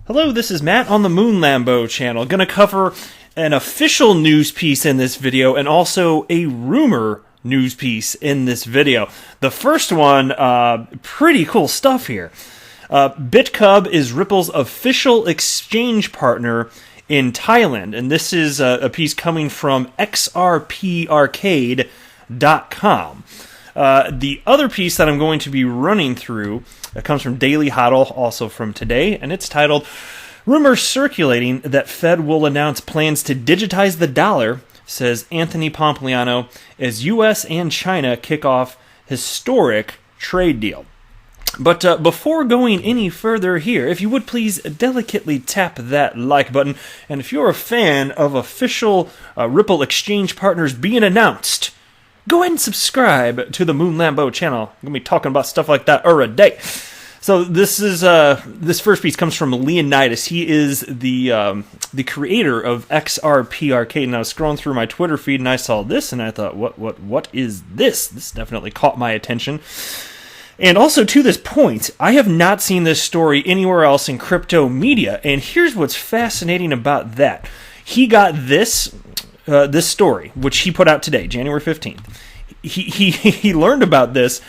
Hello, this is Matt on the Moon Lambo channel. Going to cover an official news piece in this video and also a rumor news piece in this video. The first one, pretty cool stuff here. BitCub is Ripple's official exchange partner in Thailand, and this is a piece coming from XRParcade.com. The other piece that I'm going to be running through comes from Daily Hodl, also from today, and it's titled, Rumors Circulating That Fed Will Announce Plans to Digitize the Dollar, says Anthony Pompliano, as U.S. and China kick off historic trade deal. But before going any further here, if you would please delicately tap that like button, and if you're a fan of official Ripple exchange partners being announced, go ahead and subscribe to the Moon Lambo channel. I'm going to be talking about stuff like that a day. So this is this first piece comes from Leonidas. He is the creator of XRP Arcade. And I was scrolling through my Twitter feed and I saw this and I thought, what is this? This definitely caught my attention. And also to this point, I have not seen this story anywhere else in crypto media. And here's what's fascinating about that. He got this story, which he put out today, January 15th. He learned about this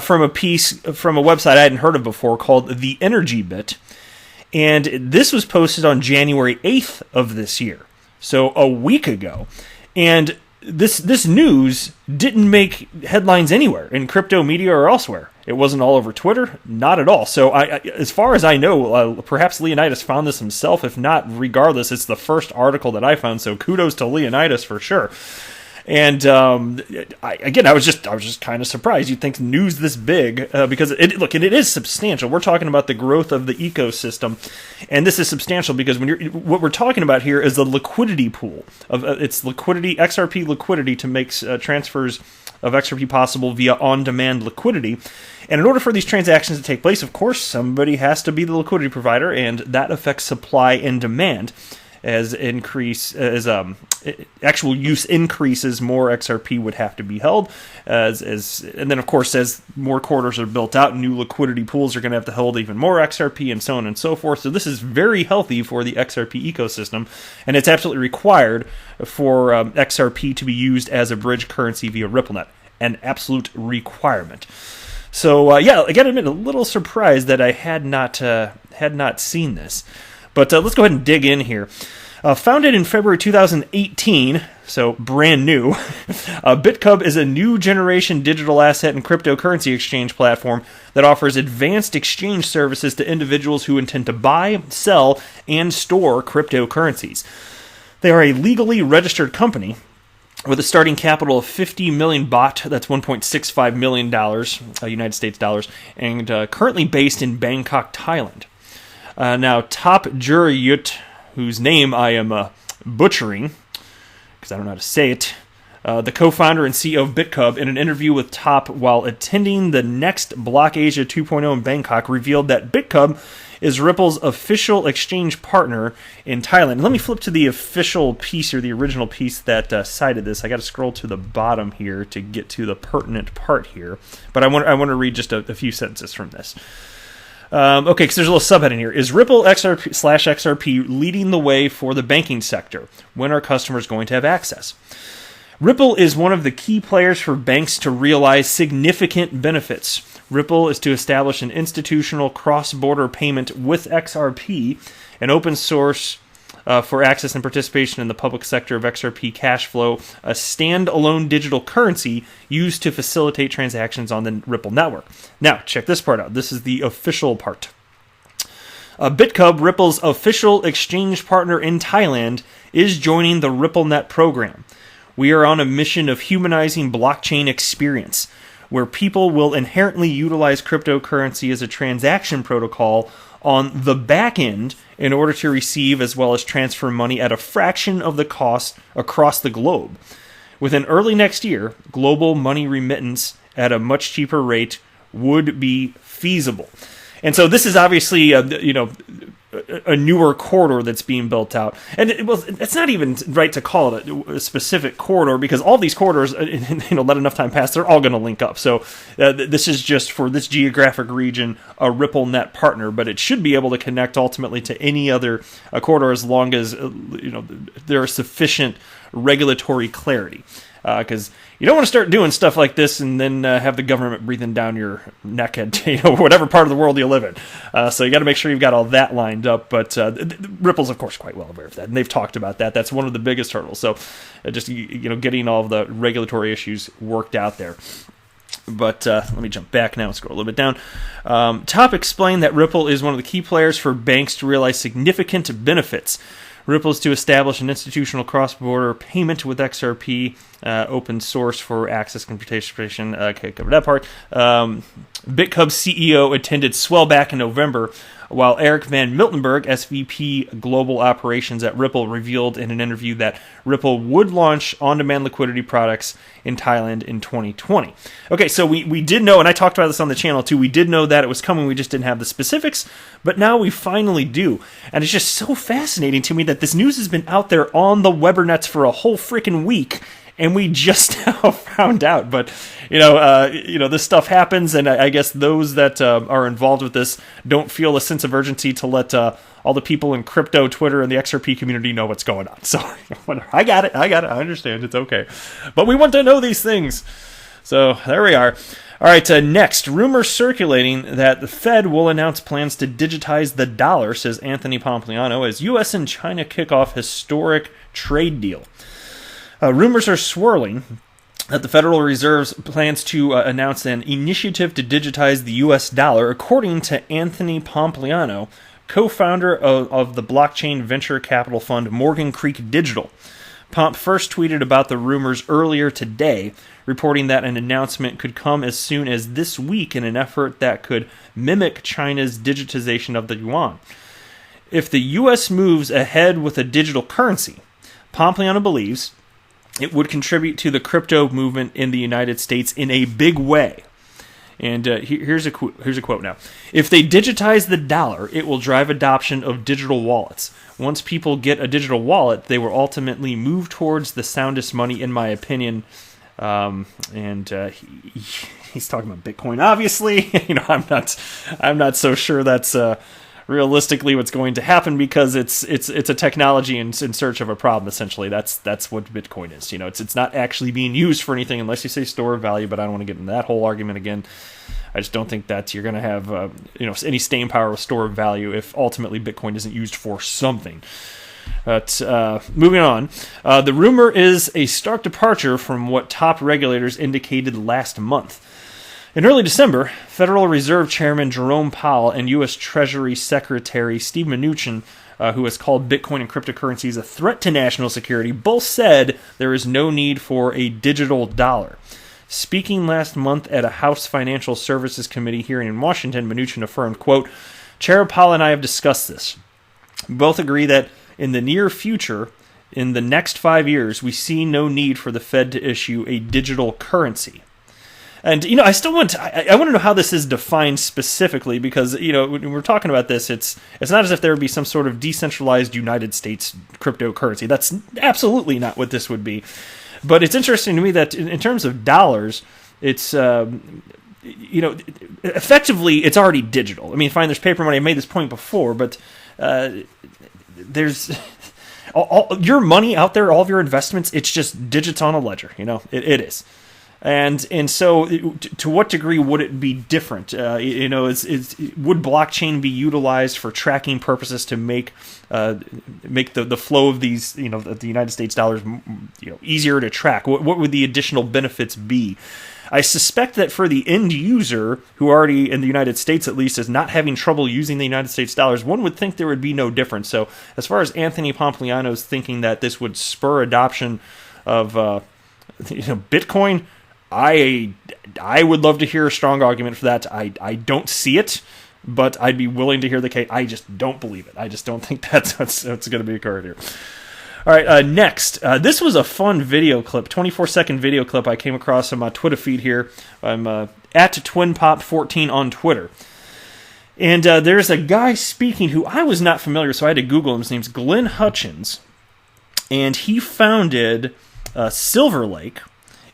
from a piece from a website I hadn't heard of before called The Energy Bit. And this was posted on January 8th of this year, so a week ago. And this news didn't make headlines anywhere in crypto media or elsewhere. It wasn't all over Twitter, not at all. So as far as I know, perhaps Leonidas found this himself. If not, regardless, it's the first article that I found. So kudos to Leonidas for sure. And I was just kind of surprised. You'd think news this big because it is substantial. We're talking about the growth of the ecosystem, and this is substantial because what we're talking about here is the liquidity pool of it's liquidity, XRP liquidity to make transfers of XRP possible via on-demand liquidity. And in order for these transactions to take place, of course, somebody has to be the liquidity provider, and that affects supply and demand. As actual use increases, more XRP would have to be held. And then, of course, as more quarters are built out, new liquidity pools are going to have to hold even more XRP, and so on and so forth. So this is very healthy for the XRP ecosystem, and it's absolutely required for XRP to be used as a bridge currency via RippleNet, an absolute requirement. So I gotta admit, a little surprised that I had not seen this. But let's go ahead and dig in here. Founded in February 2018, so brand new, BitCub is a new generation digital asset and cryptocurrency exchange platform that offers advanced exchange services to individuals who intend to buy, sell, and store cryptocurrencies. They are a legally registered company with a starting capital of 50 million baht, that's $1.65 million United States dollars, and currently based in Bangkok, Thailand. Now, Top Jurayut, whose name I am butchering, because I don't know how to say it, the co-founder and CEO of BitCub, in an interview with Top while attending the next Block Asia 2.0 in Bangkok, revealed that BitCub is Ripple's official exchange partner in Thailand. Let me flip to the official piece, or the original piece that cited this. I got to scroll to the bottom here to get to the pertinent part here, but I want to read just a few sentences from this. Okay, because there's a little subheading here. Is Ripple XRP leading the way for the banking sector? When are customers going to have access? Ripple is one of the key players for banks to realize significant benefits. Ripple is to establish an institutional cross-border payment with XRP, an open source for access and participation in the public sector of XRP cash flow, a standalone digital currency used to facilitate transactions on the Ripple network. Now, check this part out. This is the official part. BitCub, Ripple's official exchange partner in Thailand, is joining the RippleNet program. We are on a mission of humanizing blockchain experience, where people will inherently utilize cryptocurrency as a transaction protocol on the back end in order to receive as well as transfer money at a fraction of the cost across the globe. Within early next year, global money remittance at a much cheaper rate would be feasible. And so this is obviously, a newer corridor that's being built out. And it's not even right to call it a specific corridor, because all these corridors, let enough time pass, they're all going to link up. So this is just for this geographic region a RippleNet partner, but it should be able to connect ultimately to any other corridor as long as there is sufficient regulatory clarity. Because you don't want to start doing stuff like this and then have the government breathing down your neck at whatever part of the world you live in. So you got to make sure you've got all that lined up. But Ripple's, of course, quite well aware of that, and they've talked about that. That's one of the biggest hurdles. So just getting all of the regulatory issues worked out there. But let me jump back now and scroll a little bit down. Top explained that Ripple is one of the key players for banks to realize significant benefits. Ripple is to establish an institutional cross-border payment with XRP, open source for access computation. Okay, covered that part. BitHub CEO attended Swellback in November, while Eric Van Miltenberg, SVP Global Operations at Ripple, revealed in an interview that Ripple would launch on-demand liquidity products in Thailand in 2020. Okay, so we did know, and I talked about this on the channel too, we did know that it was coming, we just didn't have the specifics, but now we finally do. And it's just so fascinating to me that this news has been out there on the Webernets for a whole freaking week, and we just now found out. But this stuff happens, and I guess those that are involved with this don't feel a sense of urgency to let all the people in crypto, Twitter, and the XRP community know what's going on. So I got it. I understand. It's okay. But we want to know these things. So there we are. All right, next, rumors circulating that the Fed will announce plans to digitize the dollar, says Anthony Pompliano, as U.S. and China kick off historic trade deal. Rumors are swirling that the Federal Reserve plans to announce an initiative to digitize the U.S. dollar, according to Anthony Pompliano, co-founder of the blockchain venture capital fund Morgan Creek Digital. Pomp first tweeted about the rumors earlier today, reporting that an announcement could come as soon as this week in an effort that could mimic China's digitization of the yuan. If the U.S. moves ahead with a digital currency, Pompliano believes it would contribute to the crypto movement in the United States in a big way. And here's a quote now. If they digitize the dollar, it will drive adoption of digital wallets. Once people get a digital wallet, they will ultimately move towards the soundest money, in my opinion. He's talking about Bitcoin, obviously. I'm not so sure that's realistically what's going to happen, because it's a technology in search of a problem. Essentially, that's what Bitcoin is. It's not actually being used for anything unless you say store of value. But I don't want to get into that whole argument again. I just don't think that you're going to have any staying power with store of value if ultimately Bitcoin isn't used for something. But moving on, the rumor is a stark departure from what top regulators indicated last month. In early December, Federal Reserve Chairman Jerome Powell and U.S. Treasury Secretary Steve Mnuchin, who has called Bitcoin and cryptocurrencies a threat to national security, both said there is no need for a digital dollar. Speaking last month at a House Financial Services Committee hearing in Washington, Mnuchin affirmed, quote, "Chair Powell and I have discussed this. We both agree that in the near future, in the next 5 years, we see no need for the Fed to issue a digital currency." And, I still want to know how this is defined specifically, because, when we're talking about this, it's not as if there would be some sort of decentralized United States cryptocurrency. That's absolutely not what this would be. But it's interesting to me that in terms of dollars, it's, effectively, it's already digital. I mean, fine, there's paper money. I made this point before, but there's all your money out there, all of your investments, it's just digits on a ledger. It is. And so, to what degree would it be different? Would blockchain be utilized for tracking purposes to make the flow of these, the United States dollars, easier to track? What would the additional benefits be? I suspect that for the end user, who already in the United States at least is not having trouble using the United States dollars, one would think there would be no difference. So, as far as Anthony Pompliano's thinking that this would spur adoption of Bitcoin, I would love to hear a strong argument for that. I don't see it, but I'd be willing to hear the case. I just don't believe it. I just don't think that's going to be occurred here. All right, next. This was a fun video clip, 24-second video clip I came across on my Twitter feed here. I'm at TwinPop14 on Twitter. And there's a guy speaking who I was not familiar, so I had to Google him. His name's Glenn Hutchins, and he founded Silver Lake.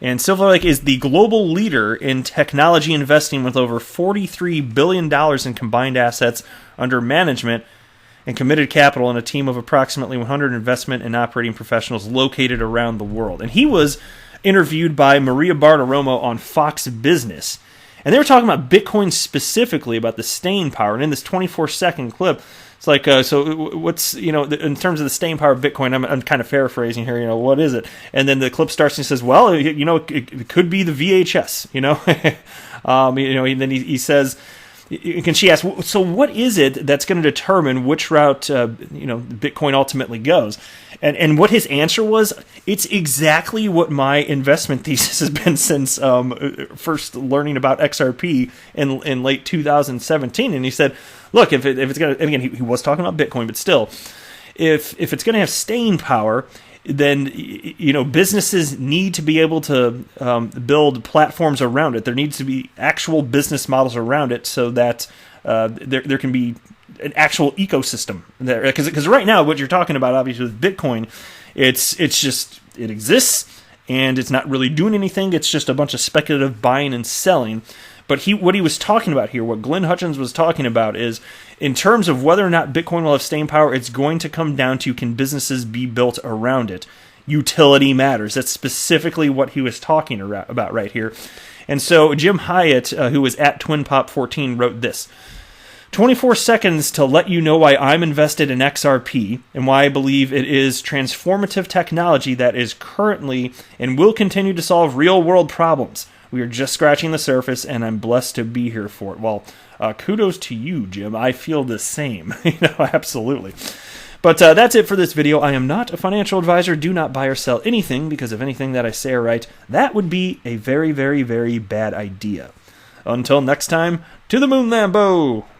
And Silver Lake is the global leader in technology investing with over $43 billion in combined assets under management and committed capital, and a team of approximately 100 investment and operating professionals located around the world. And he was interviewed by Maria Bartiromo on Fox Business. And they were talking about Bitcoin specifically, about the staying power. And in this 24-second clip, it's like, so what's, in terms of the staying power of Bitcoin, I'm kind of paraphrasing here, what is it? And then the clip starts and he says, well, it could be the VHS, then he says, and she asks, so what is it that's going to determine which route, Bitcoin ultimately goes? And what his answer was, it's exactly what my investment thesis has been since first learning about XRP in late 2017. And he said, look, if it's going to, again, he was talking about Bitcoin, but still, if it's going to have staying power, then businesses need to be able to build platforms around it. There needs to be actual business models around it so that there can be an actual ecosystem there. Because right now, what you're talking about, obviously, with Bitcoin, it's just, it exists and it's not really doing anything. It's just a bunch of speculative buying and selling. But what he was talking about here, what Glenn Hutchins was talking about, is in terms of whether or not Bitcoin will have staying power, it's going to come down to, can businesses be built around it? Utility matters. That's specifically what he was talking about right here. And so Jim Hyatt, who was at TwinPop14, wrote this: 24 seconds to let you know why I'm invested in XRP and why I believe it is transformative technology that is currently and will continue to solve real-world problems. We are just scratching the surface, and I'm blessed to be here for it. Well, kudos to you, Jim. I feel the same. Absolutely. But that's it for this video. I am not a financial advisor. Do not buy or sell anything, because if anything that I say or write, that would be a very, very, very bad idea. Until next time, to the moon, Lambo!